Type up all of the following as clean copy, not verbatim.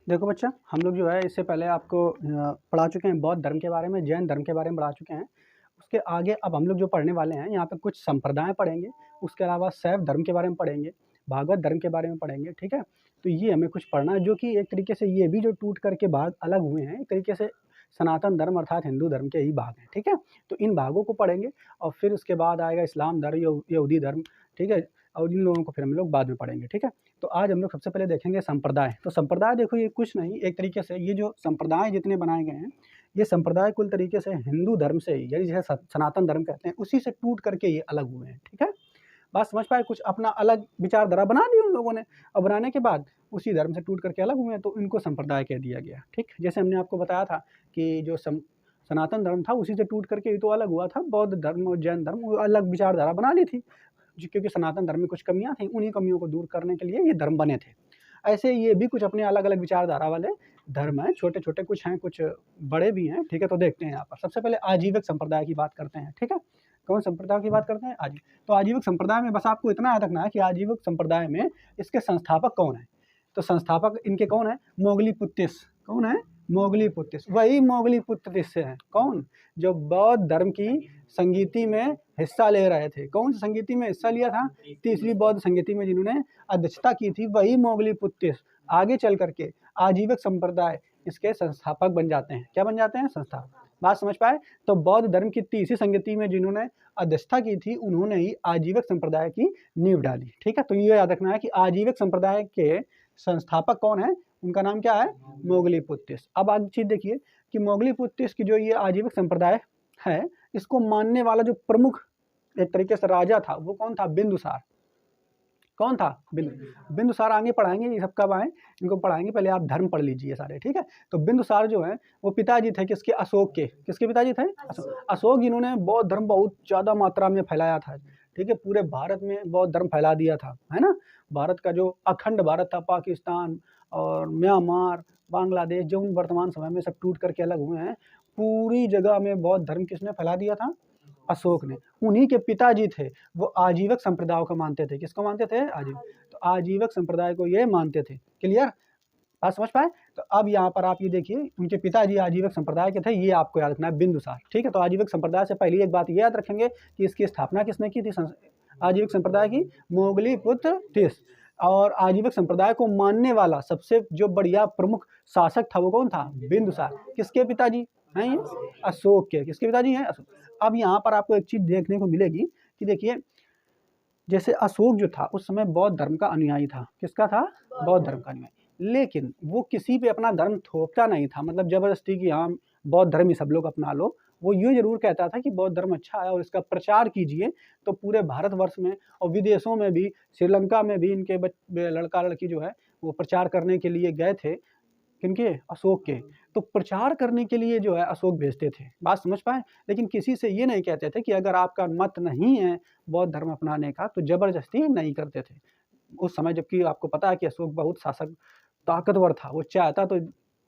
देखो बच्चा, हम लोग जो है इससे पहले आपको पढ़ा चुके हैं बौद्ध धर्म के बारे में, जैन धर्म के बारे में पढ़ा चुके हैं। उसके आगे अब हम लोग जो पढ़ने वाले हैं, यहाँ पे कुछ संप्रदाय पढ़ेंगे, उसके अलावा शैव धर्म के बारे में पढ़ेंगे, भागवत धर्म के बारे में पढ़ेंगे, ठीक है। तो ये हमें कुछ पढ़ना है, जो कि एक तरीके से ये भी जो टूट करके भाग अलग हुए हैं, एक तरीके से सनातन धर्म अर्थात हिंदू धर्म के ही भाग हैं, ठीक है। तो इन भागों को पढ़ेंगे और फिर उसके बाद आएगा इस्लाम धर्म, यहूदी धर्म, ठीक है। और इन लोगों को फिर हम लोग बाद में पढ़ेंगे, ठीक है। तो आज हम लोग सबसे पहले देखेंगे संप्रदाय। तो संप्रदाय देखो, ये कुछ नहीं, एक तरीके से ये जो संप्रदाय जितने बनाए गए हैं, ये संप्रदाय कुल तरीके से हिंदू धर्म से, यानी जिसे सनातन धर्म कहते हैं, उसी से टूट करके ये अलग हुए हैं, ठीक है। बात समझ पाए? कुछ अपना अलग विचारधारा बना ली उन लोगों ने, और बनाने के बाद उसी धर्म से टूट करके अलग हुए हैं, तो इनको संप्रदाय कह दिया गया, ठीक। जैसे हमने आपको बताया था कि जो सनातन धर्म था उसी से टूट करके ये तो अलग हुआ था, बौद्ध धर्म और जैन धर्म वो अलग विचारधारा बना ली थी, क्योंकि सनातन धर्म में कुछ कमियां थी, उन्हीं कमियों को दूर करने के लिए ये धर्म बने थे। ऐसे ये भी कुछ अपने अलग अलग विचारधारा वाले धर्म हैं, छोटे छोटे कुछ हैं, कुछ बड़े भी हैं, ठीक है। तो देखते हैं यहाँ पर सबसे पहले आजीविक संप्रदाय की बात करते हैं, ठीक है। कौन संप्रदाय की बात करते हैं? तो आजीविक संप्रदाय में बस आपको इतना याद रखना है कि आजीविक संप्रदाय में इसके संस्थापक कौन है। तो संस्थापक इनके कौन है? मोगलीपुत्तिस। कौन है? मोगलीपुत्तिस। वही मोगलीपुत्तिस से हैं। कौन? जो बौद्ध धर्म की संगीति में हिस्सा ले रहे थे। कौन सी संगीति में हिस्सा लिया था? तीसरी बौद्ध संगीति में जिन्होंने अध्यक्षता की थी, वही मोगलीपुत्तिस आगे चल करके आजीविक संप्रदाय इसके संस्थापक बन जाते हैं। क्या बन जाते हैं? संस्थापक। बात समझ पाए? तो बौद्ध धर्म की तीसरी संगीति में जिन्होंने अध्यक्षता की थी, उन्होंने ही आजीविक संप्रदाय की नींव डाली, ठीक है। तो ये याद रखना है कि आजीविक संप्रदाय के संस्थापक कौन है, उनका नाम क्या है? मोगलीपुत्तिस। अब आगे चीज देखिए कि मोगलीपुत्तिस की जो ये आजीविक संप्रदाय है, इसको मानने वाला जो प्रमुख एक तरीके से राजा था, वो कौन था? बिंदुसार। कौन था? बिंदुसार आगे पढ़ाएंगे, ये सब कब आए इनको पढ़ाएंगे, पहले आप धर्म पढ़ लीजिए सारे, ठीक है। तो बिंदुसार जो है वो पिताजी थे किसके? अशोक के। किसके पिताजी थे? अशोक, जिन्होंने बौद्ध धर्म बहुत ज्यादा मात्रा में फैलाया था, ठीक है। पूरे भारत में बौद्ध धर्म फैला दिया था, है ना। भारत का जो अखंड भारत था, पाकिस्तान और म्यांमार, बांग्लादेश, जो वर्तमान समय में सब टूट करके अलग हुए हैं, पूरी जगह में बौद्ध धर्म किसने फैला दिया था? अशोक ने। उन्हीं के पिताजी थे, वो आजीवक संप्रदाय को मानते थे। किसको मानते थे? आजीवक। तो आजीवक संप्रदाय को ये मानते थे। क्लियर? बात समझ पाए? तो अब यहाँ पर आप ये देखिए, उनके पिताजी आजीवक संप्रदाय के थे, ये आपको याद रखना है, बिंदुसार, ठीक है। तो आजीवक संप्रदाय से पहली एक बात ये याद रखेंगे कि इसकी स्थापना किसने की थी? आजीवक संप्रदाय की मोगलीपुत्तिस। और आजीवक संप्रदाय को मानने वाला सबसे जो बढ़िया प्रमुख शासक था, वो कौन था? बिंदुसार। किसके पिताजी हैं ये? अशोक के। किसके पिताजी हैं? अशोक। अब यहाँ पर आपको एक चीज देखने को मिलेगी कि देखिए, जैसे अशोक जो था उस समय बौद्ध धर्म का अनुयायी था। किसका था? बौद्ध धर्म का अनुयायी। लेकिन वो किसी पे अपना धर्म थोपता नहीं था, मतलब जबरदस्ती कि हाँ बौद्ध धर्म ही सब लोग अपना लो। वो ये जरूर कहता था कि बौद्ध धर्म अच्छा है और इसका प्रचार कीजिए। तो पूरे भारतवर्ष में और विदेशों में भी, श्रीलंका में भी इनके लड़का लड़की जो है वो प्रचार करने के लिए गए थे। किनके? अशोक के। तो प्रचार करने के लिए जो है अशोक भेजते थे। बात समझ पाए? लेकिन किसी से ये नहीं कहते थे कि अगर आपका मत नहीं है बौद्ध धर्म अपनाने का तो जबरदस्ती नहीं करते थे उस समय। जबकि आपको पता है कि अशोक बहुत शासक ताकतवर था, वो चाहता तो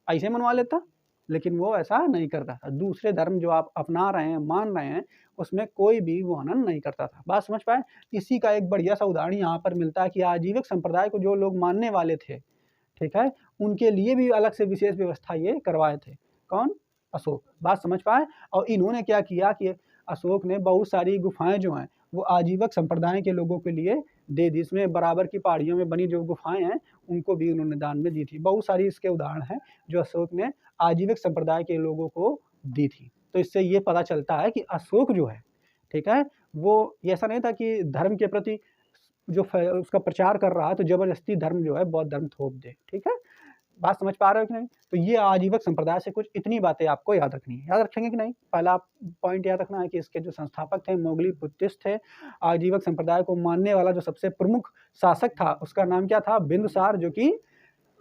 ऐसे मनवा लेता, लेकिन वो ऐसा नहीं करता था। दूसरे धर्म जो आप अपना रहे हैं, मान रहे हैं, उसमें कोई भी वो हनन नहीं करता था। बात समझ पाए? इसी का एक बढ़िया सा उदाहरण यहाँ पर मिलता है कि आजीविक संप्रदाय को जो लोग मानने वाले थे, ठीक है, उनके लिए भी अलग से विशेष व्यवस्था ये करवाए थे। कौन? अशोक। बात समझ पाए? और इन्होंने क्या किया कि अशोक ने बहुत सारी गुफाएं जो हैं वो आजीवक संप्रदाय के लोगों के लिए दे दी। इसमें बराबर की पहाड़ियों में बनी जो गुफाएं हैं उनको भी उन्होंने दान में दी थी। बहुत सारी इसके उदाहरण हैं जो अशोक ने आजीवक संप्रदाय के लोगों को दी थी। तो इससे ये पता चलता है कि अशोक जो है, ठीक है, वो ऐसा नहीं था कि धर्म के प्रति जो उसका प्रचार कर रहा है तो जबरदस्ती धर्म जो है बौद्ध धर्म थोप दे, ठीक है। बात समझ पा रहे हो कि नहीं? तो ये आजीवक संप्रदाय से कुछ इतनी बातें आपको याद रखनी है। याद रखेंगे कि नहीं? पहला पॉइंट याद रखना है कि इसके जो संस्थापक थे मोगलीपुत्तिस थे। आजीवक संप्रदाय को मानने वाला जो सबसे प्रमुख शासक था उसका नाम क्या था? बिंदुसार, जो कि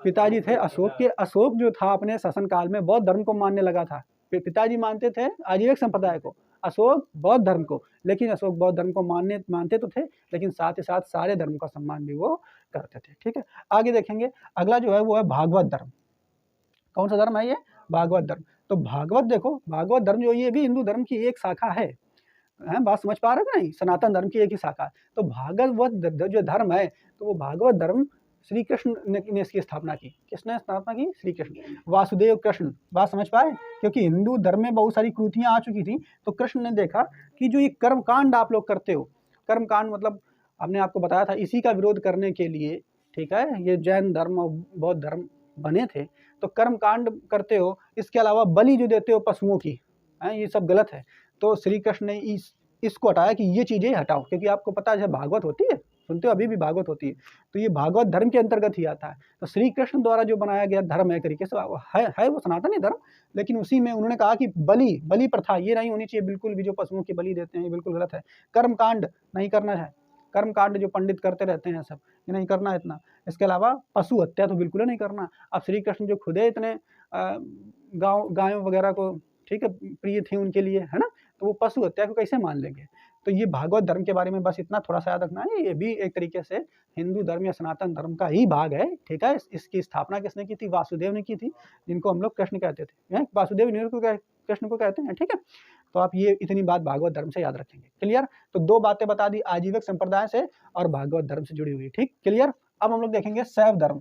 पिताजी थे अशोक के। अशोक जो था अपने शासनकाल में बौद्ध धर्म को मानने लगा था। पिताजी मानते थे आजीवक संप्रदाय को, अशोक बौद्ध धर्म को। लेकिन अशोक बौद्ध धर्म को मानते तो थे, लेकिन साथ ही साथ सारे धर्म का सम्मान भी वो करते थे, ठीक है। आगे देखेंगे, अगला जो है वो है भागवत धर्म। कौन सा धर्म है ये? भागवत धर्म। तो भागवत देखो, भागवत धर्म जो ये भी हिंदू धर्म की एक शाखा है। बात समझ पा रहे हो कि नहीं? सनातन धर्म की एक ही शाखा है। तो भागवत जो धर्म है, तो वो भागवत धर्म श्री कृष्ण ने इसकी स्थापना की। किसने स्थापना की? श्री कृष्ण, वासुदेव कृष्ण। बात समझ पाए? क्योंकि हिंदू धर्म में बहुत सारी कृतियाँ आ चुकी थी, तो कृष्ण ने देखा कि जो ये कर्म कांड आप लोग करते हो, कर्म कांड मतलब हमने आपको बताया था इसी का विरोध करने के लिए, ठीक है, ये जैन धर्म और बौद्ध धर्म बने थे। तो कर्म कांड करते हो, इसके अलावा बलि जो देते हो पशुओं की, ये सब गलत है। तो श्री कृष्ण ने इसको हटाया कि ये चीज़ें हटाओ, क्योंकि आपको पता है जब भागवत होती है, सुनते हो, अभी भी भागवत होती है, तो ये भागवत धर्म के अंतर्गत ही आता है। तो श्री कृष्ण द्वारा जो बनाया गया धर्म है तरीके से है वो सनातनी धर्म, लेकिन उसी में उन्होंने कहा कि बलि प्रथा ये नहीं होनी चाहिए बिल्कुल भी, जो पशुओं की बलि देते हैं ये बिल्कुल गलत है। कर्म कांड नहीं करना है, कर्म कांड जो पंडित करते रहते हैं सब, ये नहीं करना है इतना। इसके अलावा पशु हत्या तो बिल्कुल नहीं करना। अब श्री कृष्ण जो खुदे इतने गायों वगैरह को, ठीक है, प्रिय थी उनके लिए, है ना, तो वो पशु हत्या को कैसे मान लेंगे? तो ये भागवत धर्म के बारे में बस इतना थोड़ा सा याद रखना है, ये भी एक तरीके से हिंदू धर्म या सनातन धर्म का ही भाग है, ठीक है। इसकी स्थापना किसने की थी? वासुदेव ने की थी, जिनको हम लोग कृष्ण कहते थे, वासुदेव कृष्ण को कहते हैं, ठीक है। तो आप ये इतनी बात भागवत धर्म से याद रखेंगे। क्लियर? तो दो बातें बता दी, आजीविक संप्रदाय से और भागवत धर्म से जुड़ी हुई, ठीक, क्लियर। अब हम लोग देखेंगे शैव धर्म,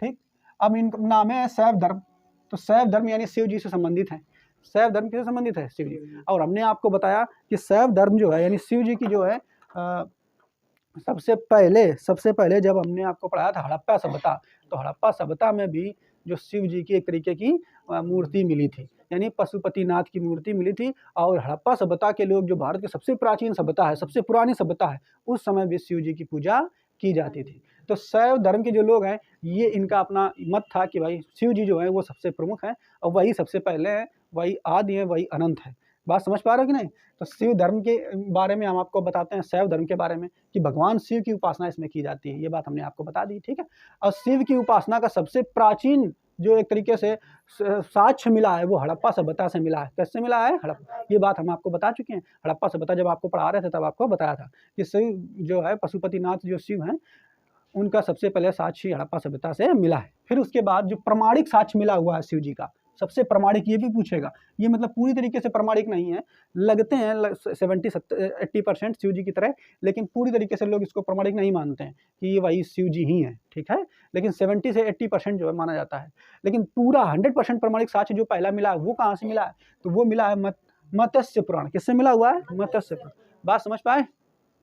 ठीक। अब इनका नाम है शैव धर्म, तो शैव धर्म यानी शिव जी से संबंधित है। शैव धर्म किससे संबंधित है? शिव जी। और हमने आपको बताया कि शैव धर्म जो है यानी शिव जी की जो है सबसे पहले जब हमने आपको पढ़ाया था हड़प्पा सभ्यता, तो हड़प्पा सभ्यता में भी जो शिव जी की एक तरीके की मूर्ति मिली थी, यानी पशुपतिनाथ की मूर्ति मिली थी। और हड़प्पा सभ्यता के लोग, जो भारत की सबसे प्राचीन सभ्यता है, सबसे पुरानी सभ्यता है, उस समय भी शिव जी की पूजा की जाती थी। तो शैव धर्म के जो लोग हैं, ये इनका अपना मत था कि भाई शिव जी जो है वो सबसे प्रमुख हैं और वही सबसे पहले है, वही आदि है, वही अनंत है। बात समझ पा रहे हो कि नहीं? तो शिव धर्म के बारे में हम आपको बताते हैं, शैव धर्म के बारे में, कि भगवान शिव की उपासना इसमें की जाती है, ये बात हमने आपको बता दी, ठीक है। और शिव की उपासना का सबसे प्राचीन जो एक तरीके से साक्ष्य मिला है वो हड़प्पा सभ्यता से मिला है। कैसे मिला है? हड़प्पा, ये बात हम आपको बता चुके हैं। हड़प्पा सभ्यता जब आपको पढ़ा रहे थे तब आपको बताया था कि शिव जो है, पशुपतिनाथ जो शिव हैं, उनका सबसे पहले साक्ष्य हड़प्पा सभ्यता से मिला है। फिर उसके बाद जो प्रमाणिक साक्ष्य मिला हुआ है शिव जी का, सबसे प्रमाणिक, ये भी पूछेगा, ये मतलब पूरी तरीके से प्रमाणिक नहीं है, लगते हैं 70-80% शिव जी की तरह, लेकिन पूरी तरीके से लोग इसको प्रमाणिक नहीं मानते हैं कि ये वही शिव जी ही है, ठीक है। लेकिन 70 से 80% जो है माना जाता है। लेकिन पूरा 100% प्रमाणिक साक्ष्य जो पहला मिला है वो कहाँ से मिला है? तो वो मिला है मत्स्य पुराण। किससे मिला हुआ है? मत्स्य पुराण। बात समझ पाए?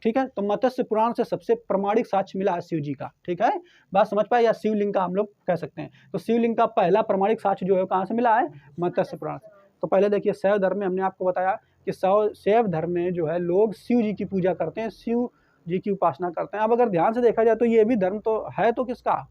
ठीक है। तो मत्स्य पुराण से सबसे प्रमाणिक साक्ष्य मिला है शिव जी का, ठीक है। बात समझ पाए? या शिवलिंग का हम लोग कह सकते हैं। तो शिवलिंग का पहला प्रमाणिक साक्ष्य जो है कहाँ से मिला है? मत्स्य पुराण से। तो पहले देखिए, शैव धर्म में हमने आपको बताया कि शैव धर्म में जो है लोग शिव जी की पूजा करते हैं, शिव जी की उपासना करते हैं। अब अगर ध्यान से देखा जाए तो ये भी धर्म तो है तो किसका?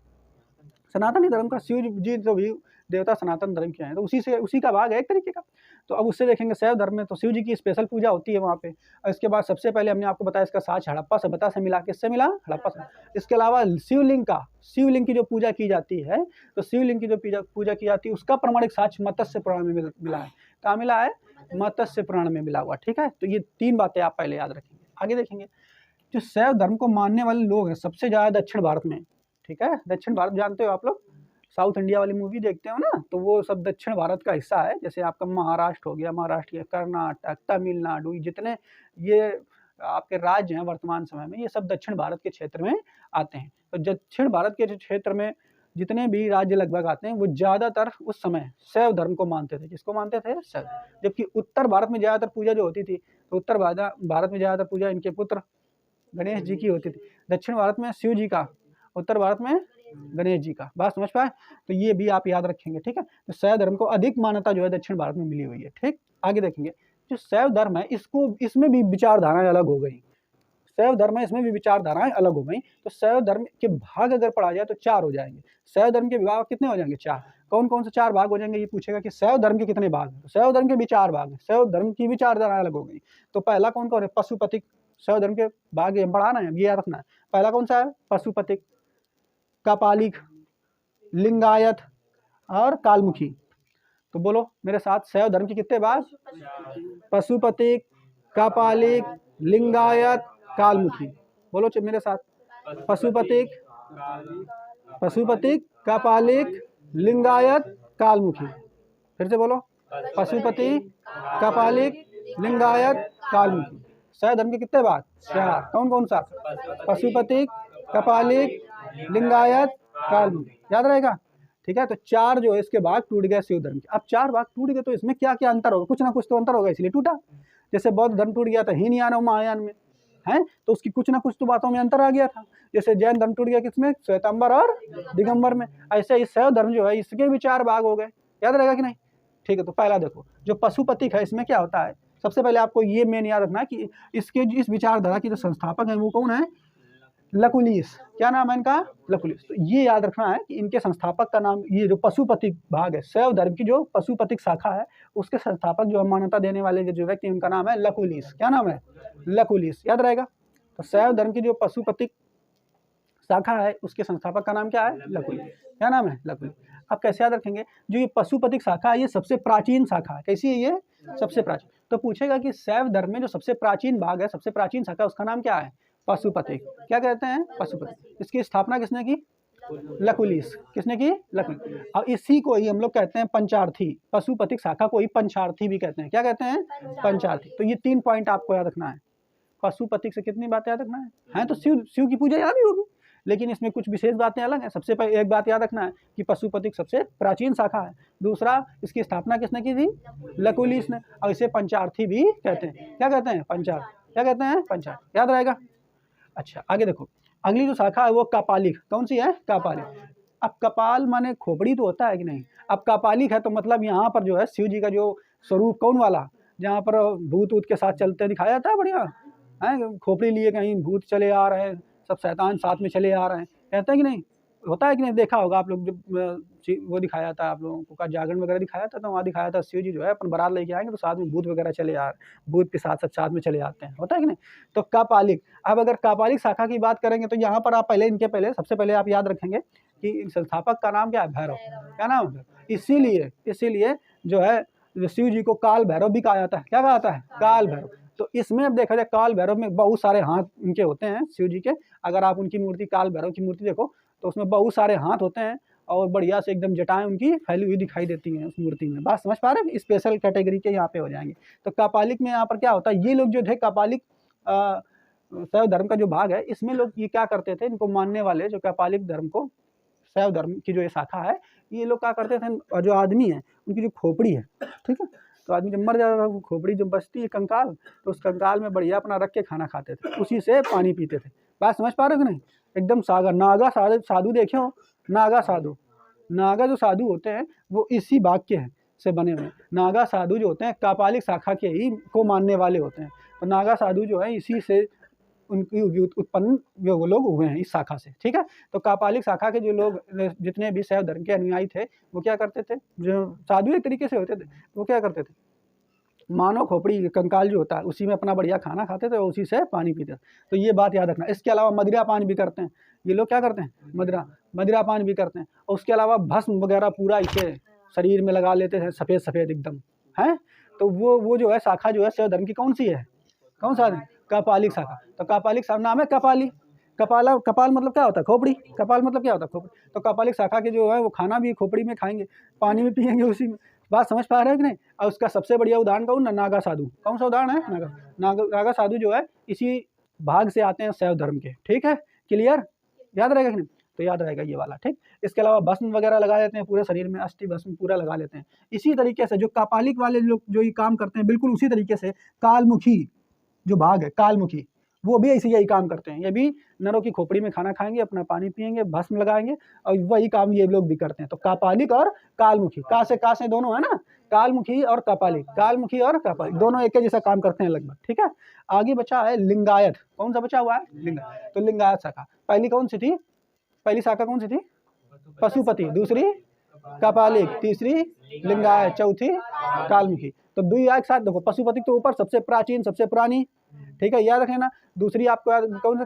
सनातनी धर्म का। शिव जी तो भी देवता सनातन धर्म के हैं, तो उसी का भाग है एक तरीके का। तो अब उससे देखेंगे शैव धर्म में, तो शिव जी की स्पेशल पूजा होती है वहाँ पे। और इसके बाद सबसे पहले हमने आपको बताया इसका साक्ष्य हड़प्पा सभ्यता से मिला। किससे मिला? हड़प्पा से। इसके अलावा शिवलिंग की जो पूजा की जाती है, तो शिवलिंग की जो पूजा की जाती है उसका प्रमाणिक साक्ष्य मत्स्य पुराण में मिला है। कहाँ मिला है? मत्स्य पुराण में मिला हुआ, ठीक है। तो ये 3 बातें आप पहले याद रखेंगे। आगे देखेंगे, जो शैव धर्म को मानने वाले लोग हैं सबसे ज़्यादा दक्षिण भारत में, ठीक है। दक्षिण भारत जानते हो आप लोग, साउथ इंडिया वाली मूवी देखते हो ना, तो वो सब दक्षिण भारत का हिस्सा है। जैसे आपका महाराष्ट्र हो गया, महाराष्ट्र, कर्नाटक, तमिलनाडु, जितने ये आपके राज्य हैं वर्तमान समय में, ये सब दक्षिण भारत के क्षेत्र में आते हैं। तो दक्षिण भारत के क्षेत्र में जितने भी राज्य लगभग आते हैं वो ज़्यादातर उस समय शैव धर्म को मानते थे। किसको मानते थे? शैव। जबकि उत्तर भारत में ज़्यादातर पूजा जो होती थी, तो उत्तर भारत में ज़्यादातर पूजा इनके पुत्र गणेश जी की होती थी। दक्षिण भारत में शिव जी का, उत्तर भारत में गणेश जी का। बात समझ पाए? तो ये भी आप याद रखेंगे, ठीक है। तो शैव धर्म को अधिक मान्यता जो है दक्षिण भारत में मिली हुई है, ठीक। आगे देखेंगे, जो शैव धर्म है इसमें भी विचारधाराएं अलग हो गई। शैव धर्म है, इसमें भी विचारधाराएं अलग हो गई। तो शैव धर्म के भाग अगर पढ़ा जाए तो 4 हो जाएंगे। शैव धर्म के विभाग कितने हो जाएंगे? 4। कौन कौन से 4 भाग हो जाएंगे? ये पूछेगा कि शैव धर्म के कितने भाग हैं। तो शैव धर्म के भी 4 भाग हैं। शैव धर्म की विचारधाराएं अलग हो गई। तो पहला कौन कौन है? पशुपतिक। शैव धर्म के भाग हम पढ़ाना है, ये याद रखना है। पहला कौन सा है? पशुपतिक, कापालिक, लिंगायत और कालमुखी। तो बोलो मेरे साथ, शैव धर्म के कितने भाग? पशुपतिक, कापालिक, लिंगायत, कालमुखी। बोलो मेरे साथ, पशुपतिक, कापालिक, लिंगायत, कालमुखी। फिर से बोलो, पशुपति, कापालिक, लिंगायत, कालमुखी। शैव धर्म के कितने भाग? 4। कौन कौन सा? पशुपतिक, कापालिक, लिंगायत, कालमुखी, याद रहेगा। ठीक है, तो 4 जो है इसके भाग टूट गए शिव धर्म के। अब 4 भाग टूट गए तो इसमें क्या क्या अंतर होगा, कुछ ना कुछ तो अंतर होगा, इसलिए टूटा। जैसे बौद्ध धर्म टूट गया था हीनयान और महायान में, है, तो उसकी कुछ ना कुछ तो बातों में अंतर आ गया था। जैसे जैन धर्म टूट गया किसमें, श्वेतांबर और दिगंबर में। ऐसे ही शैव धर्म जो है इसके भी 4 भाग हो गए, याद रहेगा कि नहीं। ठीक है, तो पहला देखो जो पशुपतिक है इसमें क्या होता है, सबसे पहले आपको ये मेन याद रखना है कि इसके इस विचारधारा के जो संस्थापक हैं वो कौन है, लकुलिस। क्या नाम है इनका, लकुलिस। तो ये याद रखना है कि इनके संस्थापक का नाम, ये जो पशुपतिक भाग है शैव धर्म की जो पशुपतिक शाखा है उसके संस्थापक जो मान्यता देने वाले जो व्यक्ति उनका नाम है लकुलिस। क्या नाम है, लकुलिस, याद रहेगा। तो शैव धर्म की जो पशुपतिक शाखा है उसके संस्थापक का नाम क्या है, लकुलिस। क्या नाम है, लकुलिस। आप कैसे याद रखेंगे, जो ये पशुपतिक शाखा है ये सबसे प्राचीन शाखा है। कैसी है ये, सबसे प्राचीन। तो पूछेगा कि शैव धर्म में जो सबसे प्राचीन भाग है, सबसे प्राचीन शाखा, उसका नाम क्या है, पशुपतिक। क्या कहते हैं, पशुपतिक। इसकी स्थापना किसने की, लकुलिस। किसने की, लकुलिस। और इसी को ही हम लोग कहते हैं पंचार्थी, पशुपतिक शाखा को ही पंचार्थी भी कहते हैं। क्या कहते हैं, पंचार्थी। तो ये 3 पॉइंट आपको याद रखना है। पशुपतिक से कितनी बातें याद रखना है तो शिव की पूजा याद ही होगी, लेकिन इसमें कुछ विशेष बातें अलग हैं। सबसे पहले एक बात याद रखना है कि पशुपतिक सबसे प्राचीन शाखा है। दूसरा, इसकी स्थापना किसने की थी, लकुलिस ने। और इसे पंचार्थी भी कहते हैं। क्या कहते हैं, पंचार्थी। क्या कहते हैं, पंचार्थी, याद रहेगा। अच्छा, आगे देखो, अगली जो शाखा है वो कपालिक। कौन सी है, कपालिक। अब कपाल माने खोपड़ी तो होता है कि नहीं। अब कपालिक है तो मतलब यहाँ पर जो है शिव जी का जो स्वरूप कौन वाला, जहाँ पर भूत ऊत के साथ चलते दिखाया जाता है, बढ़िया है, खोपड़ी लिए कहीं भूत चले आ रहे हैं, सब शैतान साथ में चले आ रहे हैं, कहते हैं कि नहीं, होता है कि नहीं, देखा होगा आप लोग। जब वो दिखाया था आप लोगों को का जागरण वगैरह दिखाया था, तो वहाँ दिखाया था शिव जी जो है अपन बारात लेके आएंगे तो साथ में भूत वगैरह चले आ रहे, भूत के साथ साथ में चले आते हैं, होता है कि नहीं। तो कपालिक। अब अगर कपालिक शाखा की बात करेंगे तो यहाँ पर आप पहले इनके पहले सबसे पहले आप याद रखेंगे कि संस्थापक का नाम क्या है, भैरव। क्या नाम है, इसीलिए जो है शिव जी को काल भैरव भी कहा जाता है। क्या कहा जाता है, काल भैरव। तो इसमें अब देखा जाए काल भैरव में बहुत सारे हाथ इनके होते हैं शिव जी के। अगर आप उनकी मूर्ति, काल भैरव की मूर्ति देखो तो उसमें बहुत सारे हाथ होते हैं और बढ़िया से एकदम जटाएं उनकी फैली हुई दिखाई देती हैं उस मूर्ति में। बात समझ पा रहे हैं, स्पेशल कैटेगरी के यहाँ पे हो जाएंगे। तो कपालिक में यहाँ पर क्या होता है, ये लोग जो थे कपालिक शैव धर्म का जो भाग है इसमें लोग ये क्या करते थे, इनको मानने वाले जो कपालिक धर्म को, शैव धर्म की जो ये शाखा है, ये लोग क्या करते थे, जो आदमी है उनकी जो खोपड़ी है, ठीक है, तो आदमी जब मर जाता था खोपड़ी जो बचती है कंकाल, तो उस कंकाल में बढ़िया अपना रख के खाना खाते थे, उसी से पानी पीते थे। बात समझ पा रहे हो कि नहीं, एकदम सागर। नागा साधु देखे हो, नागा साधु, नागा जो साधु होते हैं वो इसी भाग के हैं से बने हुए हैं। नागा साधु जो होते हैं कपालिक शाखा के ही को मानने वाले होते हैं। तो नागा साधु जो है इसी से उनकी उत्पन्न जो वो लोग हुए हैं इस शाखा से, ठीक है। तो कपालिक शाखा के जो लोग जितने भी शैव धर्म के अनुयायी थे वो क्या करते थे, जो साधु एक तरीके से होते थे, वो क्या करते थे, मानव खोपड़ी कंकाल जो होता है उसी में अपना बढ़िया खाना खाते थे और उसी से पानी पीते थे। तो ये बात याद रखना। इसके अलावा मदिरा पान भी करते हैं ये लोग, क्या करते हैं, मदिरा पान भी करते हैं। और उसके अलावा भस्म वगैरह पूरा इसे शरीर में लगा लेते हैं, सफ़ेद सफ़ेद एकदम, है। तो वो जो है शाखा जो है शैव धर्म की कौन सी है, कौन सा है, कपालिक शाखा। तो कपालिक शाखा नाम है कपाली। कपाल मतलब क्या होता है, खोपड़ी। कपाल मतलब क्या होता है, खोपड़ी। तो कपालिक शाखा के जो है वो खाना भी खोपड़ी में खाएंगे, पानी में पिएंगे उसी में। बात समझ पा रहे हो कि नहीं। और उसका सबसे बढ़िया उदाहरण कहूँ ना, नागा साधु। कौन सा उदाहरण है, नागा साधु जो है इसी भाग से आते हैं शैव धर्म के, ठीक है, क्लियर, याद रहेगा कि नहीं। तो याद रहेगा ये वाला, ठीक। इसके अलावा भस्म वगैरह लगा लेते हैं पूरे शरीर में, अस्थि भस्म पूरा लगा लेते हैं। इसी तरीके से जो कपालिक वाले लोग जो ये काम करते हैं, बिल्कुल उसी तरीके से कालमुखी जो भाग है, कालमुखी, वो भी ऐसे यही काम करते हैं। ये भी नरों की खोपड़ी में खाना खाएंगे, अपना पानी पिएंगे, भस्म लगाएंगे, और वही काम ये लोग भी करते हैं। तो कपालिक और कालमुखी, का से दोनों है ना, कालमुखी और कपालिक, कालमुखी और कपालिक दोनों एक जैसा काम करते हैं लगभग, ठीक है। आगे बचा है लिंगायत। कौन सा बचा हुआ है, लिंगायत। तो लिंगायत शाखा पहली कौन सी थी, पहली शाखा कौन सी थी, पशुपति, दूसरी कपालिक, तीसरी लिंगायत, चौथी कालमुखी। तो दो एक साथ देखो, पशुपति तो ऊपर सबसे प्राचीन सबसे पुरानी, ठीक है, याद रखना। दूसरी आपको याद कौन सा,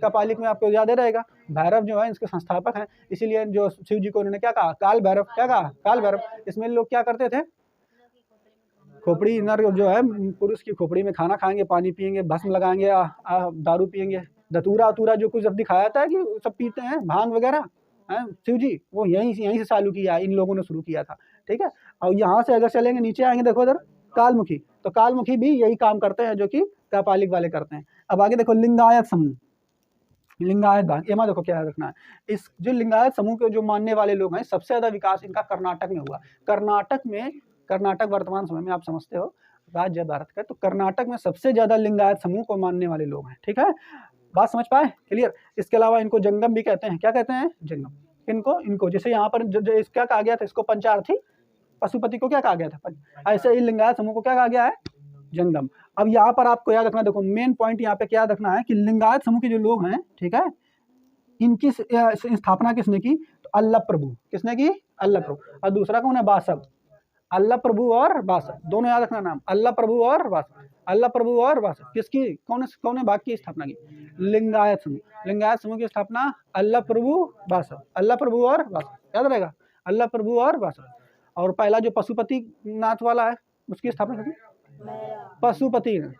कपालिक में आपको याद रहेगा भैरव जो है इसके संस्थापक हैं, इसीलिए जो शिव जी को उन्होंने क्या कहा, काल भैरव। क्या कहा, काल भैरव। इसमें लोग क्या करते थे, खोपड़ी, नर जो है पुरुष की खोपड़ी में खाना खाएंगे, पानी पिएंगे, भस्म लगाएंगे, दारू पिएंगे, धतूरा जो कुछ अब दिखाया था कि सब पीते हैं, भांग वगैरह है। शिव जी वो यहीं से चालू किया, इन लोगों ने शुरू किया था, ठीक है। और यहाँ से अगर चलेंगे नीचे आएंगे, देखो इधर कालमुखी, तो कालमुखी भी यही काम करते हैं जो कि कपालिक वाले करते हैं। अब आगे देखो लिंगायत समूह। लिंगायत भाग एमा देखो क्या रखना है। इस जो लिंगायत समूह के जो मानने वाले लोग हैं, सबसे ज़्यादा विकास इनका कर्नाटक में हुआ। कर्नाटक वर्तमान समय में आप समझते हो राज्य भारत का, तो कर्नाटक में सबसे ज़्यादा लिंगायत समूह को मानने वाले लोग हैं। ठीक है, बात समझ पाए, क्लियर। इसके अलावा इनको जंगम भी कहते हैं। क्या कहते हैं? जंगम। इनको जैसे यहाँ पर क्या कहा गया था, इसको पंचार्थी पशुपति को क्या कहा गया था, ऐसे ही लिंगायत समूह को क्या कहा गया है? जंगम। अब यहाँ पर आपको याद रखना, देखो मेन पॉइंट यहाँ पे क्या रखना है कि लिंगायत समूह के जो लोग हैं, ठीक है, इनकी स्थापना किसने की? तो अल्लभ प्रभु। किसने की? अल्लभ प्रभु। और दूसरा कौन है? बासव। अल्लभ प्रभु और बासव, दोनों याद रखना नाम, अल्लभ प्रभु और बासव। अल्लभ प्रभु और बासव किसकी, कौन ने भाग की स्थापना की? लिंगायत समूह। लिंगायत समूह की स्थापना अल्लभ प्रभु बासव, अल्लभ प्रभु और बासव, याद रहेगा, अल्लभ प्रभु और बासव। और पहला जो पशुपति नाथ वाला है, उसकी स्थापना की पशुपति है,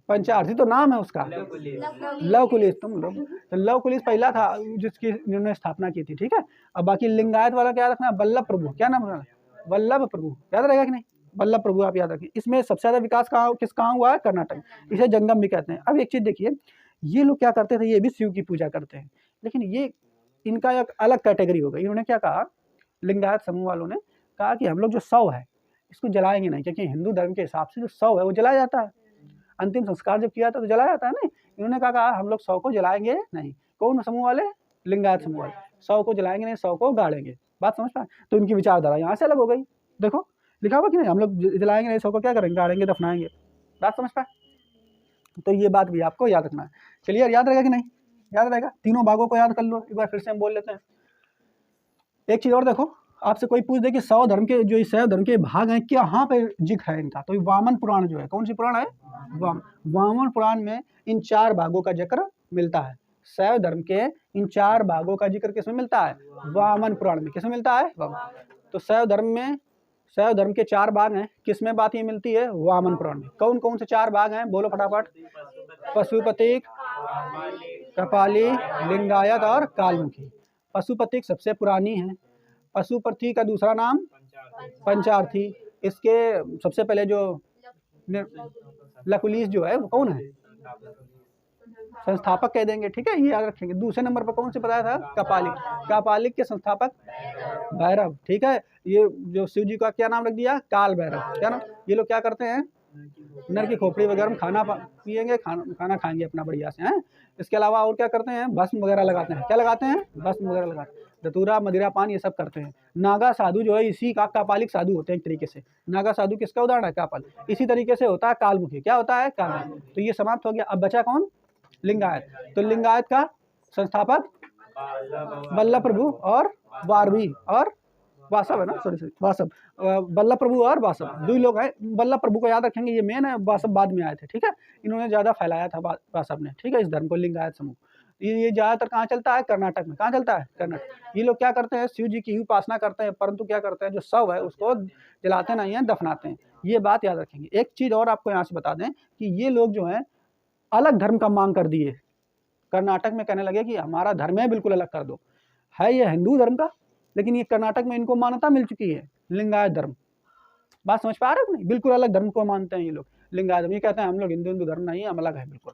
पंचार्थी तो नाम है उसका, लव कुलिस। तुम लोग तो लव कुलिस पहला था जिसकी इन्होंने स्थापना की थी। ठीक है, अब बाकी लिंगायत वाला क्या रखना? वल्लभ प्रभु। क्या नाम है? वल्लभ प्रभु, याद रहेगा कि नहीं? वल्लभ प्रभु आप याद रखिए। इसमें सबसे ज्यादा विकास कहाँ हुआ है? कर्नाटक। इसे जंगम भी कहते हैं। अब एक चीज देखिए, ये लोग क्या करते थे? ये भी शिव की पूजा करते हैं, लेकिन ये इनका एक अलग कैटेगरी हो गई। इन्होंने क्या कहा, लिंगायत समूह वालों ने कहा कि हम लोग जो शव है इसको जलाएंगे नहीं, क्योंकि हिंदू धर्म के हिसाब से जो शव है वो जलाया जाता है। अंतिम संस्कार जब किया था तो जलाया जाता है ना। इन्होंने कहा हम लोग शव को जलाएंगे नहीं। कौन समूह वाले? लिंगायत समूह वाले। शव को जलाएंगे नहीं, शव को गाड़ेंगे। बात समझ पाए? तो इनकी विचारधारा यहाँ से अलग हो गई। देखो लिखा हुआ कि नहीं, हम लोग जलाएंगे नहीं, शव को क्या करेंगे? गाड़ेंगे, दफनाएंगे। बात समझ पाए? तो ये बात भी आपको याद रखना है। चलिए, याद रहेगा कि नहीं? याद रहेगा। तीनों भागों को याद कर लो एक बार, फिर से हम बोल लेते हैं। एक चीज और देखो, आपसे कोई पूछ दे कि शैव धर्म के जो शैव धर्म के भाग हैं, क्या यहाँ पे जिक्र है इनका, तो वामन पुराण जो है, कौन सी पुराण है? वामन पुराण में इन 4 भागों का जिक्र मिलता है। शैव धर्म के इन 4 भागों का जिक्र किसमें मिलता है? वामन पुराण में। किसमें मिलता है? तो शैव धर्म के 4 भाग हैं। किसमें बात ये मिलती है? वामन पुराण में। कौन कौन से 4 भाग हैं? बोलो फटाफट। पशुपतिक, कपाली, लिंगायत और कालमुखी। पशुपतिक सबसे पुरानी है। पशुपति का दूसरा नाम पंचार्थी। इसके सबसे पहले जो लकुलिस जो है वो कौन है? संस्थापक कह देंगे। ठीक है, ये याद रखेंगे। दूसरे नंबर पर कौन से बताया था? कपालिक। कपालिक के संस्थापक भैरव। ठीक है, ये जो शिव जी का क्या नाम रख दिया? काल भैरव। क्या नाम? ये लोग क्या करते हैं? नर की खोपड़ी वगैरह में खाना पिएंगे, खाना खाएंगे अपना बढ़िया से हैं। इसके अलावा और क्या करते हैं? भस्म वगैरह लगाते हैं। क्या लगाते हैं? भस्म वगैरह लगाते हैं। धतूरा, मदिरा पान ये सब करते हैं। नागा साधु जो है इसी का कापालिक साधु होते हैं एक तरीके से। नागा साधु किसका उदाहरण है? कापाल। इसी तरीके से होता है कालमुखी। क्या होता है? कालमुखी। तो ये समाप्त हो गया। अब बचा कौन? लिंगायत। तो लिंगायत का संस्थापक वल्लभ प्रभु और वारवी और वासव है ना, सॉरी वासव। वल्लभ प्रभु और वासव 2 लोग हैं। वल्लभ प्रभु को याद रखेंगे, ये मेन है। वासव बाद में आए थे। ठीक है, इन्होंने ज्यादा फैलाया था वासव ने। ठीक है, इस धर्म को, लिंगायत समूह। ये ज्यादातर कहाँ चलता है? कर्नाटक में। कहाँ चलता है? कर्नाटक। ये लोग क्या करते हैं? शिव जी की उपासना करते हैं, परंतु क्या करते हैं? जो शव है उसको जलाते नहीं है, दफनाते हैं। ये बात याद रखेंगे। एक चीज और आपको यहाँ से बता दें कि ये लोग जो है अलग धर्म का मांग कर दिए। कर्नाटक में कहने लगे कि हमारा धर्म है, बिल्कुल अलग कर दो। है ये हिंदू धर्म का, लेकिन ये कर्नाटक में इनको मान्यता मिल चुकी है, लिंगायत धर्म। बात समझ पा रहे हो नहीं? बिल्कुल अलग धर्म को मानते हैं ये लोग, लिंगायत धर्म। ये कहते हैं हम लोग हिंदू धर्म नहीं है, हम अलग है, बिल्कुल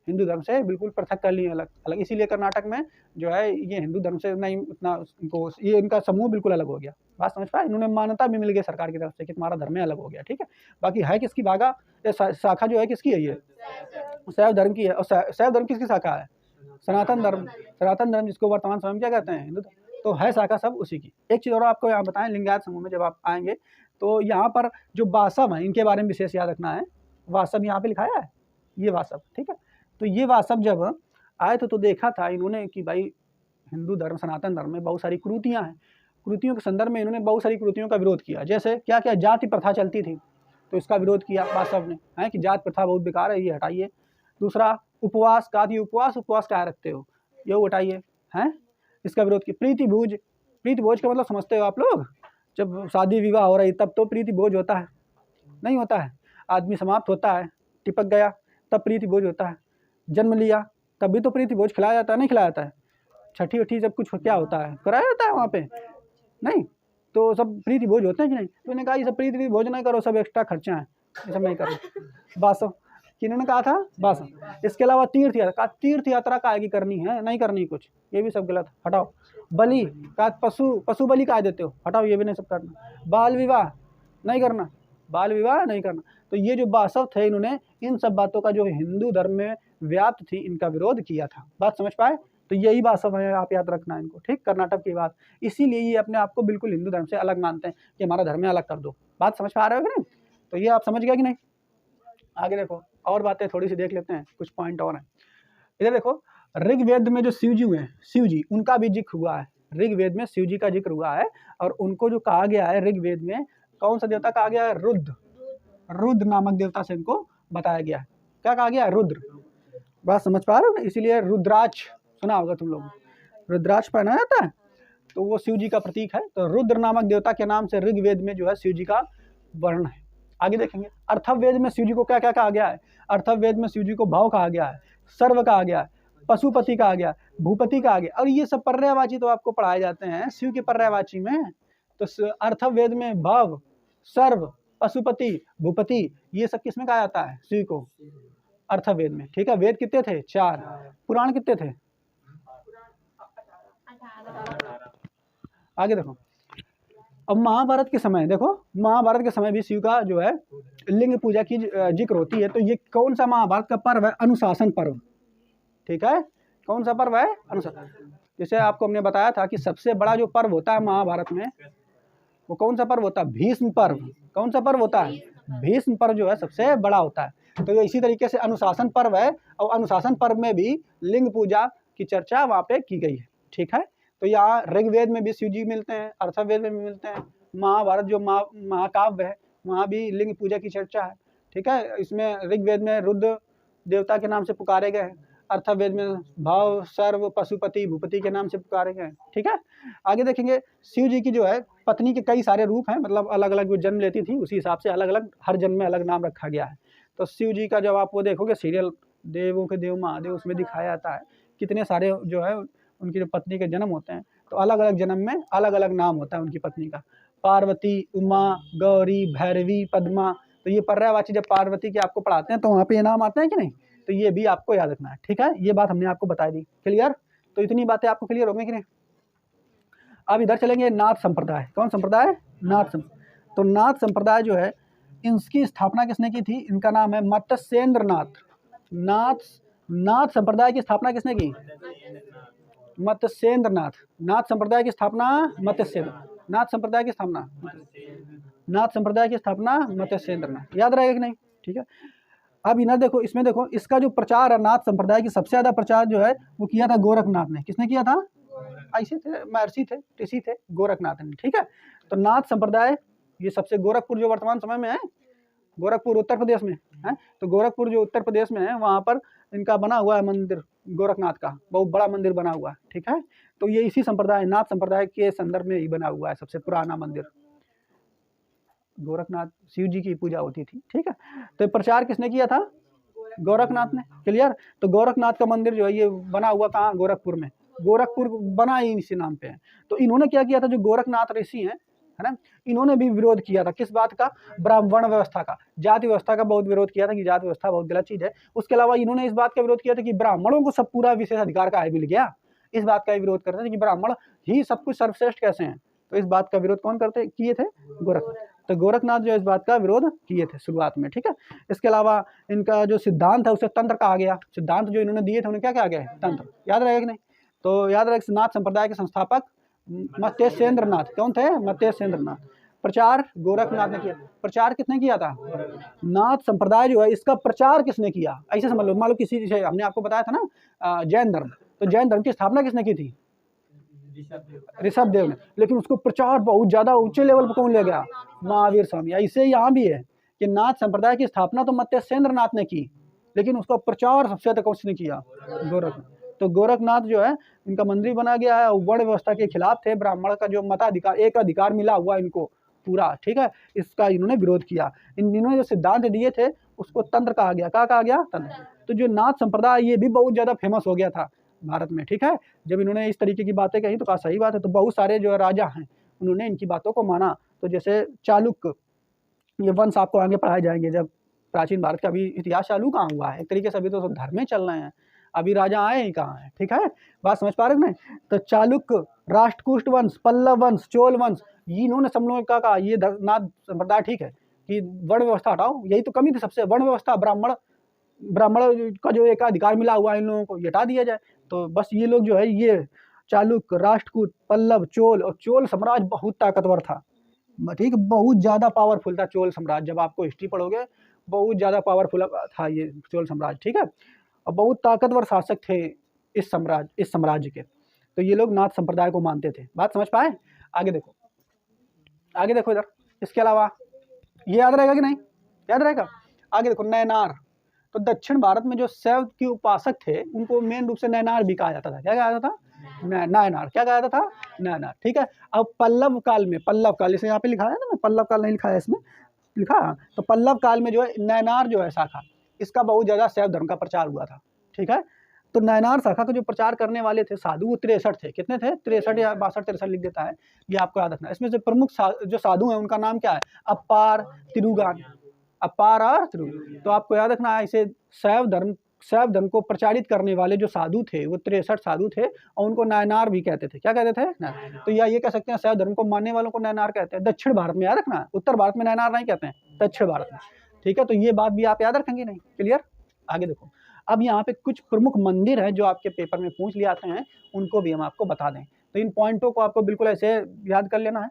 हिंदू धर्म से बिल्कुल पृथक कर लिए, अलग। इसीलिए कर्नाटक में जो है ये हिंदू धर्म से नहीं उतना, इनको ये इनका समूह बिल्कुल अलग हो गया। बात समझ पाए? इन्होंने मान्यता भी मिल गई सरकार की तरफ से कि तुम्हारा धर्म अलग हो गया। ठीक है, बाकी है किसकी भागा? शाखा जो है किसकी है? ये शैव धर्म की है। और शैव धर्म किसकी शाखा है? सनातन धर्म। सनातन धर्म जिसको वर्तमान समय में क्या कहते हैं? हिंदू। तो है शाखा सब उसी की। एक चीज और आपको यहाँ बताएं, लिंगायत समूह में जब आप आएंगे तो यहाँ पर जो वासव है इनके बारे में विशेष याद रखना है। वासव यहाँ पे लिखाया है, ये वासव। ठीक है, तो ये वासव जब आए तो देखा था इन्होंने कि भाई हिंदू धर्म, सनातन धर्म में बहुत सारी कुरीतियाँ हैं। कुरीतियों के संदर्भ में इन्होंने बहुत सारी कुरीतियों का विरोध किया। जैसे क्या क्या? जाति प्रथा चलती थी तो इसका विरोध किया वासव ने, है कि जाति प्रथा बहुत बेकार है, ये हटाइए। दूसरा, उपवास का, उपवास क्या रखते हो, ये हटाइए, हैं, इसका विरोध किया। प्रीति भोज का मतलब समझते हो आप लोग? जब शादी विवाह हो रही तब तो प्रीति भोज होता है, नहीं होता है? आदमी समाप्त होता है, टिपक गया, तब प्रीति भोज होता है। जन्म लिया तब भी तो प्रीति भोज खिलाया जाता है, नहीं खिलाया जाता है? छठी वठी जब कुछ क्या होता है, कराया जाता है वहाँ पे, नहीं? तो सब प्रीति भोज होते हैं कि नहीं? तो उन्होंने कहा ये सब प्रीति भोज नहीं करो, सब एक्स्ट्रा खर्चा है, ये सब नहीं करो। वासव किन्होंने कहा था? बासव। इसके अलावा तीर्थ यात्रा, कहा तीर्थ यात्रा काहे की करनी है, नहीं करनी कुछ, ये भी सब गलत, हटाओ। बलि, कहा पशु बलि काहे देते हो, हटाओ, ये भी नहीं सब करना। बाल विवाह नहीं करना, बाल विवाह नहीं करना। तो ये जो बासव थे, इन्होंने इन सब बातों का जो हिंदू धर्म में व्याप्त थी, इनका विरोध किया था। बात समझ पाए? तो यही बासव है, आप याद रखना इनको, ठीक, कर्नाटक की बात। इसीलिए ये अपने आप को बिल्कुल हिंदू धर्म से अलग मानते हैं कि हमारा धर्म है, अलग कर दो। बात समझ पा रहे हो कि नहीं? तो ये आप समझ गया कि नहीं? आगे देखो, और बातें थोड़ी सी देख लेते हैं, कुछ पॉइंट और हैं। इधर देखो, ऋग्वेद में जो शिव जी हैं, शिव जी, उनका भी जिक्र हुआ है। ऋग्वेद में शिव जी का जिक्र हुआ है, और उनको जो कहा गया है ऋग्वेद में, कौन सा देवता कहा गया है? रुद्र। रुद्र नामक देवता से इनको बताया गया है। क्या कहा गया है? रुद्र। बात समझ पा रहे हो ना? इसीलिए रुद्राक्ष सुना होगा तुम लोग, रुद्राक्ष पहना जाता है, तो वो शिव जी का प्रतीक है। तो रुद्र नामक देवता के नाम से ऋग्वेद में जो है शिव जी का वर्णन है। आगे देखेंगे, अर्थवेद में शिव जी को क्या क्या कहा गया है? अर्थवेद में शिव जी को भाव कहा गया है, सर्व कहा गया है, पशुपति कहा गया, भूपति कहा गया। और ये सब पर्यायवाची तो आपको पढ़ाए जाते हैं शिव के पर्यायवाची में। तो अर्थवेद में भाव, सर्व, पशुपति, भूपति, ये सब किसमें कहा जाता है? शिव को, अर्थवेद में। ठीक है, वेद कितने थे? 4। पुराण कितने थे? आगे देखो, अब महाभारत के समय देखो, महाभारत के समय भी शिव का जो है लिंग पूजा की जिक्र होती है। तो ये कौन सा महाभारत का पर्व है? अनुशासन पर्व। ठीक है, कौन सा पर्व है? अनुशासन। जैसे आपको हमने बताया था कि सबसे बड़ा जो पर्व होता है महाभारत में, वो कौन सा पर्व होता है? भीष्म पर्व। कौन सा पर्व होता है? भीष्म पर्व जो है सबसे बड़ा होता है। तो इसी तरीके से अनुशासन पर्व है, और अनुशासन पर्व में भी लिंग पूजा की चर्चा वहाँ पे की गई है। ठीक है, तो यहाँ ऋग्वेद में भी शिव जी मिलते हैं, अर्थवेद में भी मिलते हैं, महाभारत जो महाकाव्य है वहाँ भी लिंग पूजा की चर्चा है। ठीक है, इसमें ऋग्वेद में रुद्र देवता के नाम से पुकारे गए हैं, अर्थवेद में भाव, सर्व, पशुपति, भूपति के नाम से पुकारे गए हैं। ठीक है, आगे देखेंगे, शिव जी की जो है पत्नी के कई सारे रूप हैं, मतलब अलग अलग जो जन्म लेती थी उसी हिसाब से अलग अलग हर जन्म में अलग नाम रखा गया है। तो शिव जी का जब आप वो देखोगे सीरियल देवों के देव महादेव, उसमें दिखाया जाता है कितने सारे जो है उनकी जो पत्नी के जन्म होते हैं, तो अलग अलग जन्म में अलग अलग नाम होता है उनकी पत्नी का। पार्वती, उमा, गौरी, भैरवी, पद्मा। तो ये पर्यायवाची जब पार्वती के आपको पढ़ाते हैं तो वहाँ पे ये नाम आते हैं कि नहीं? तो ये भी आपको याद रखना है। ठीक है, ये बात हमने आपको बता दी। क्लियर? तो इतनी बातें आपको क्लियर हो गई कि नहीं? अब इधर चलेंगे, नाथ संप्रदाय। कौन संप्रदाय? नाथ संप्रदाय। तो नाथ संप्रदाय जो है, इनकी स्थापना किसने की थी? इनका नाम है मत्स्येंद्र नाथ। नाथ संप्रदाय की स्थापना किसने की? मत्स्येंद्र नाथ। नाथ संप्रदाय की स्थापना मत्स्येंद्र। नाथ संप्रदाय की स्थापना नाथ संप्रदाय की स्थापना मत्स्येंद्र नाथ। याद रहेगा कि नहीं? ठीक है, अब इधर देखो, इसमें देखो, इसका जो प्रचार है नाथ संप्रदाय की सबसे ज्यादा प्रचार जो है वो किया था गोरखनाथ ने। किसने किया था? ऐसे थे, महर्षि थे, ऋषि थे, गोरखनाथ ने। ठीक है, तो नाथ संप्रदाय ये सबसे, गोरखपुर जो वर्तमान समय में है, गोरखपुर उत्तर प्रदेश में है, तो गोरखपुर जो उत्तर प्रदेश में है वहाँ पर इनका बना हुआ है मंदिर, गोरखनाथ का बहुत बड़ा मंदिर बना हुआ है। ठीक है, तो ये इसी संप्रदाय, नाथ संप्रदाय के संदर्भ में ही बना हुआ है सबसे पुराना मंदिर। गोरखनाथ, शिव जी की पूजा होती थी। ठीक है, तो प्रचार किसने किया था? गोरखनाथ ने। क्लियर? तो गोरखनाथ का मंदिर जो है ये बना हुआ कहाँ? गोरखपुर में। गोरखपुर बना ही इसी नाम पे है। तो इन्होंने क्या किया था, जो गोरखनाथ ऋषि हैं, है ना, इन्होंने भी विरोध किया था। किस बात का? ब्राह्मण व्यवस्था का, जाति व्यवस्था का बहुत विरोध किया था कि जाति व्यवस्था बहुत गलत चीज है। उसके अलावा इन्होंने इस बात का विरोध किया था कि ब्राह्मणों को सब पूरा विशेष अधिकार का मिल गया। इस बात का विरोध करते थे कि ब्राह्मण ही सब कुछ सर्वश्रेष्ठ कैसे हैं। तो इस बात का विरोध कौन किए थे? गोरखनाथ। तो गोरखनाथ जो इस बात का विरोध किए थे शुरुआत में। ठीक है, इसके अलावा इनका जो सिद्धांत है उसे तंत्र कहा गया। सिद्धांत जो इन्होंने दिए थे उन्हें क्या कहा गया है? तंत्र। याद रहेगा कि नहीं? तो याद रहे, नाथ संप्रदाय के संस्थापक मत्स्येंद्र नाथ। कौन थे? मत्स्येंद्र नाथ। प्रचार गोरखनाथ ने किया। प्रचार किसने किया था? नाथ संप्रदाय जो है इसका प्रचार किसने किया? ऐसे समझ लो, मान लो किसी से, हमने आपको बताया था ना जैन धर्म, तो जैन धर्म की स्थापना किसने की थी? ऋषभ देव ने। लेकिन उसको प्रचार बहुत ज्यादा ऊंचे लेवल पर कौन ले गया? महावीर स्वामी। ऐसे यहाँ भी है कि नाथ संप्रदाय की स्थापना तो मत्स्येंद्र नाथ ने की, लेकिन उसका प्रचार सबसे ज्यादा किसने किया? गोरखनाथ। तो गोरखनाथ जो है इनका मंदिर बना गया है, वर्ण व्यवस्था के खिलाफ थे। ब्राह्मण का जो मताधिकार, एक अधिकार मिला हुआ इनको पूरा। ठीक है, इसका इन्होंने विरोध किया। इन्होंने जो सिद्धांत दिए थे उसको तंत्र कहा गया। क्या कहा गया? तंत्र। तो जो नाथ संप्रदाय ये भी बहुत ज्यादा फेमस हो गया था भारत में। ठीक है, जब इन्होंने इस तरीके की बातें कही तो कहा सही बात है। तो बहुत सारे जो राजा हैं उन्होंने इनकी बातों को माना। तो जैसे चालुक्य, ये वंश आपको आगे पढ़ाए जाएंगे जब प्राचीन भारत का अभी इतिहास चालू कहाँ हुआ है? एक तरीके से अभी तो सब धर्म में चल रहे हैं, अभी राजा आए ही कहाँ हैं, ठीक है, बात समझ पा रहे हो नहीं? तो चालुक्य, राष्ट्रकूट वंश, पल्लव वंश, चोल वंश, इन्होंने सब लोगों का कहा ये नाथ संप्रदाय ठीक है कि वर्ण व्यवस्था हटाओ, यही तो कमी थी सबसे, वर्ण व्यवस्था, ब्राह्मण का जो एक अधिकार मिला हुआ है इन लोगों को ये हटा दिया जाए। तो बस ये लोग जो है ये चालुक्य, राष्ट्रकूट, पल्लव, चोल, और चोल साम्राज्य बहुत ताकतवर था, ठीक है, बहुत ज़्यादा पावरफुल था चोल साम्राज्य। जब आपको हिस्ट्री पढ़ोगे बहुत ज़्यादा पावरफुल था ये चोल साम्राज्य, ठीक है, और बहुत ताकतवर शासक थे इस साम्राज्य के। तो ये लोग नाथ संप्रदाय को मानते थे। बात समझ पाए? आगे देखो, आगे देखो इधर, इसके अलावा ये याद रहेगा कि नहीं? याद रहेगा? आगे देखो, नैनार। तो दक्षिण भारत में जो शैव के उपासक थे उनको मेन रूप से नैनार भी कहा जाता था। क्या कहा जाता था? नैनार। क्या कहा जाता था? नैनार, ठीक है। अब पल्लव काल में, पल्लव काल इसे यहाँ पे लिखा है ना, पल्लव काल नहीं लिखा है इसमें, लिखा, तो पल्लव काल में जो है नैनार जो है शाखा, इसका बहुत ज़्यादा शैव धर्म का प्रचार हुआ था, ठीक है। तो नैनार शाखा को जो प्रचार करने वाले थे साधु, वो 63 थे। कितने थे? 63 या 62-63 लिख देता है, ये आपको याद रखना। इसमें से प्रमुख जो साधु हैं उनका नाम क्या है? अपार, तिरुगान, अपार और तिरुगान। तो आपको याद रखना है, इसे शैव धर्म को प्रचारित करने वाले जो साधु थे वो 63 साधु थे, और उनको नैनार भी कहते थे। क्या कहते थे? नैनार। तो या ये कह सकते हैं शैव धर्म को मानने वालों को नैनार कहते हैं। दक्षिण भारत में याद रखना, उत्तर भारत में नैनार नहीं कहते हैं, दक्षिण भारत में, ठीक है। तो ये बात भी आप याद रखेंगे नहीं? क्लियर? आगे देखो, अब यहाँ पे कुछ प्रमुख मंदिर है जो आपके पेपर में पूछ लिए आते हैं, उनको भी हम आपको बता दें। तो इन पॉइंटों को आपको बिल्कुल ऐसे याद कर लेना है।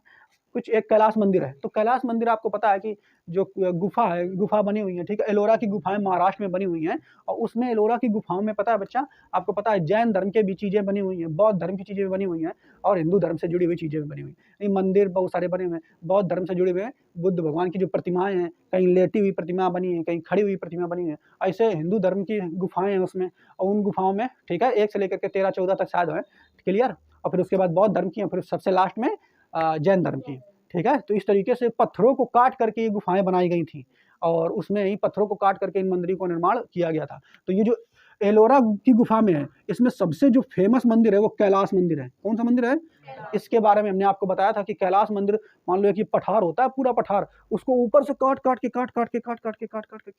कुछ एक कैलाश मंदिर है, तो कैलाश मंदिर आपको पता है कि जो गुफा है, गुफा बनी हुई है, ठीक है, एलोरा की गुफाएं महाराष्ट्र में बनी हुई हैं, और उसमें एलोरा की गुफाओं में पता है बच्चा, आपको पता है जैन धर्म के भी चीज़ें बनी हुई हैं, बौद्ध धर्म की चीज़ें भी बनी हुई हैं, और हिंदू धर्म से जुड़ी हुई चीज़ें भी बनी हुई हैं। ये मंदिर बहुत सारे बने हुए हैं, बौद्ध धर्म से जुड़े हुए हैं, बुद्ध भगवान की जो प्रतिमाएं हैं, कहीं लेटी हुई प्रतिमा बनी है, कहीं खड़ी हुई प्रतिमा बनी है, ऐसे हिंदू धर्म की गुफाएं हैं उसमें, और उन गुफाओं में, ठीक है, 1 से लेकर के 13-14 तक शायद है, क्लियर। और फिर उसके बाद बौद्ध धर्म की है, फिर सबसे लास्ट में जैन धर्म की, ठीक है। तो इस तरीके से पत्थरों को काट करके ये गुफाएं बनाई गई थी, और उसमें ही पत्थरों को काट करके इन मंदिरों को निर्माण किया गया था। तो ये जो एलोरा की गुफा में है, इसमें सबसे जो फेमस मंदिर है वो कैलाश मंदिर है। कौन सा मंदिर है? इसके बारे में हमने आपको बताया था कि कैलाश मंदिर, मान लो कि पठार होता है, पूरा पठार, उसको ऊपर से काट काट के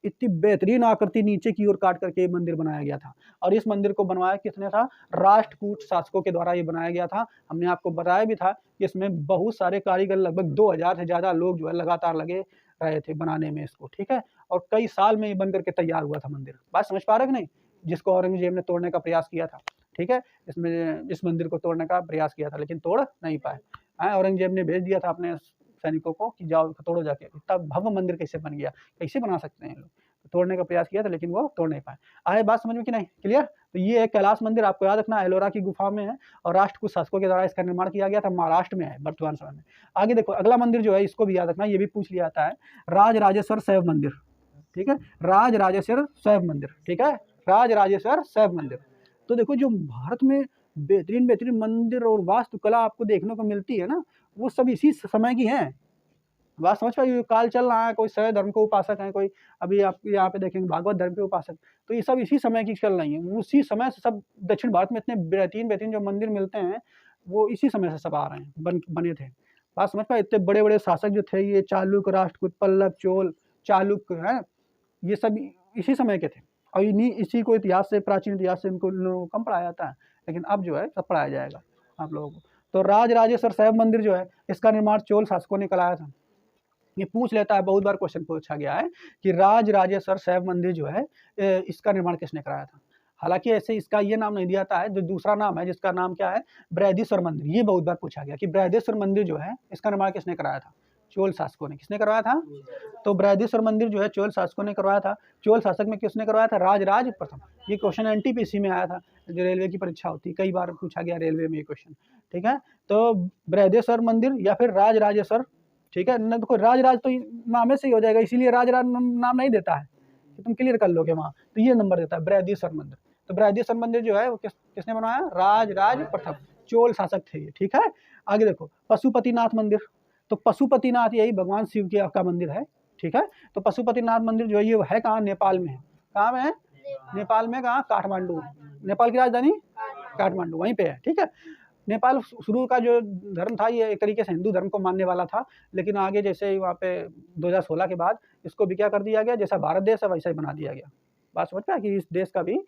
इतनी बेहतरीन आकृति नीचे की ओर काट करके मंदिर बनाया गया था। और इस मंदिर को बनवाया किसने था? राष्ट्रकूट शासकों के द्वारा ये बनाया गया था। हमने आपको बताया भी था कि इसमें बहुत सारे कारीगर, लगभग 2000 से ज़्यादा लोग जो है लगातार लगे रहे थे बनाने में इसको, ठीक है। और कई साल में ये बन करके तैयार हुआ था मंदिर। बात समझ पा रहे कि नहीं? जिसको औरंगजेब ने तोड़ने का प्रयास किया था, ठीक है, इस मंदिर को तोड़ने का प्रयास किया था, लेकिन तोड़ नहीं पाए। औरंगजेब ने भेज दिया था अपने सैनिकों को कि जाओ तोड़ो जाके। इतना भव्य मंदिर कैसे बन गया, कैसे बना सकते हैं लोग? तो तोड़ने का प्रयास किया था, लेकिन वो तोड़ नहीं पाए। आए बात समझ में कि नहीं? क्लियर? तो ये है कैलाश मंदिर, आपको याद रखना, एलोरा की गुफा में है, और राष्ट्रकूट शासकों के द्वारा इसका निर्माण किया गया था, महाराष्ट्र में है वर्तमान समय में। आगे देखो, अगला मंदिर जो है इसको भी याद रखना, ये भी पूछ लिया जाता है, राजराजेश्वर शैव मंदिर, ठीक है, राजराजेश्वर शैव मंदिर, ठीक है, राजराजेश्वर शैव मंदिर। तो देखो, जो भारत में बेहतरीन मंदिर और वास्तुकला आपको देखने को मिलती है ना, वो सब इसी समय की है। बात समझ पाइए? काल चल रहा है, कोई शैव धर्म के उपासक है, कोई अभी आप यहाँ पे देखेंगे भागवत धर्म के उपासक, तो ये सब इसी समय की चल रही है। उसी समय से सब दक्षिण भारत में इतने बेहतरीन जो मंदिर मिलते हैं, वो इसी समय से सब आ रहे हैं, बने थे। बात समझ पाए? इतने बड़े बड़े शासक जो थे, ये चालुक्य, राष्ट्रकूट, पल्लव, चोल, चालुक्य है, ये सब इसी समय के थे। और इसी को इतिहास से, प्राचीन इतिहास से इनको लोगों को कम पढ़ाया जाता है, लेकिन अब जो है सब पढ़ाया जाएगा आप लोगों को। तो राजराजेश्वर शैव मंदिर जो है, इसका निर्माण चोल शासकों ने कराया था। ये पूछ लेता है, बहुत बार क्वेश्चन पूछा गया है कि राजराजेश्वर शैव मंदिर जो है, इसका निर्माण किसने कराया था। हालांकि ऐसे इसका ये नाम नहीं दिया है, जो दूसरा नाम है जिसका नाम क्या है, बृहदीश्वर मंदिर। ये बहुत बार पूछा गया कि बृहदीश्वर मंदिर जो है, इसका निर्माण किसने कराया था? चोल शासकों ने। किसने करवाया था? तो बृहदीश्वर मंदिर जो है चोल शासकों ने करवाया था। चोल शासक में किसने करवाया था? राजराज प्रथम। ये क्वेश्चन एनटीपीसी में आया था, जो रेलवे की परीक्षा होती है, कई बार पूछा गया रेलवे में ये क्वेश्चन, ठीक है। तो बृहदीश्वर मंदिर या फिर राजराजेश्वर, ठीक है, न तो राजराज तो नामे से ही हो जाएगा, इसीलिए राजराज नाम नहीं देता है, कि तुम क्लियर कर लोगे वहाँ, तो ये नंबर देता है बृहदीश्वर मंदिर। तो बृहदीश्वर मंदिर जो है वो किसने बनाया? राजराज प्रथम, चोल शासक थे ये, ठीक है। आगे देखो, पशुपतिनाथ मंदिर। तो पशुपतिनाथ यही भगवान शिव के का मंदिर है, ठीक है। तो पशुपतिनाथ मंदिर जो है ये है कहाँ? नेपाल में है। कहाँ में है? नेपाल में। कहाँ? काठमांडू। नेपाल की राजधानी काठमांडू, वहीं पे है, ठीक है। नेपाल शुरू का जो धर्म था ये एक तरीके से हिंदू धर्म को मानने वाला था, लेकिन आगे जैसे वहाँ पे 2016 के बाद इसको भी क्या कर दिया गया, जैसा भारत देश है वैसा ही बना दिया गया। बात समझ पाया कि इस देश का भी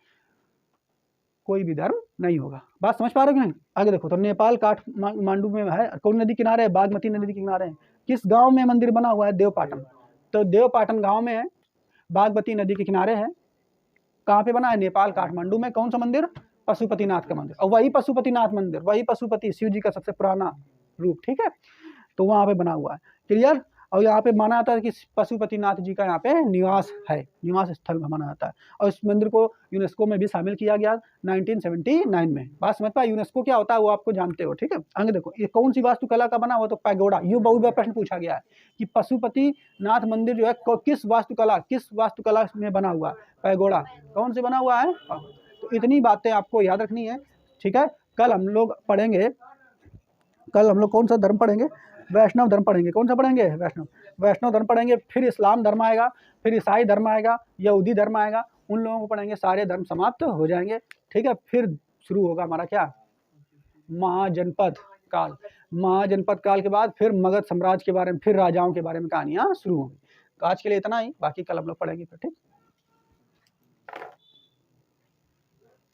कोई भी धर्म नहीं होगा। बात समझ पा रहे हो कि नहीं? आगे देखो, तो नेपाल काठमांडू में है, कौन नदी किनारे है, बागमती नदी के किनारे है। किस गांव में मंदिर बना हुआ है? देवपाटन। तो देवपाटन गांव में है, बागमती नदी के किनारे है। कहाँ पे बना है? नेपाल काठमांडू में। कौन सा मंदिर? पशुपतिनाथ का मंदिर। और वही पशुपतिनाथ मंदिर, वही पशुपति शिव जी का सबसे पुराना रूप, ठीक है, तो वहाँ पे बना हुआ है। क्लियर? और यहाँ पे माना जाता है कि पशुपतिनाथ जी का यहाँ पे निवास है, निवास स्थल माना जाता है। और इस मंदिर को यूनेस्को में भी शामिल किया गया 1979 में। बात समझ पाए? यूनेस्को क्या होता है वो आपको जानते हो, ठीक है। आगे देखो, ये कौन सी वास्तुकला का बना हुआ? तो पैगोडा। ये बहुत बड़ा प्रश्न पूछा गया है कि पशुपतिनाथ मंदिर जो है किस वास्तुकला में बना हुआ है? पैगोडा। कौन से बना हुआ है? तो इतनी बातें आपको याद रखनी है, ठीक है। कल हम लोग कौन सा धर्म पढ़ेंगे? वैष्णव धर्म पढ़ेंगे। कौन सा पढ़ेंगे? वैष्णव धर्म पढ़ेंगे। फिर इस्लाम धर्म आएगा, फिर ईसाई धर्म आएगा, यहूदी धर्म आएगा। उन लोगों को पढ़ेंगे, सारे धर्म समाप्त हो जाएंगे, ठीक है। फिर शुरू होगा हमारा क्या? महाजनपद काल। महाजनपद काल के बाद फिर मगध साम्राज्य के बारे में, फिर राजाओं के बारे में कहानियाँ शुरू होंगी। तो आज के लिए इतना ही, बाकी कल हम लोग पढ़ेंगे फिर, ठीक।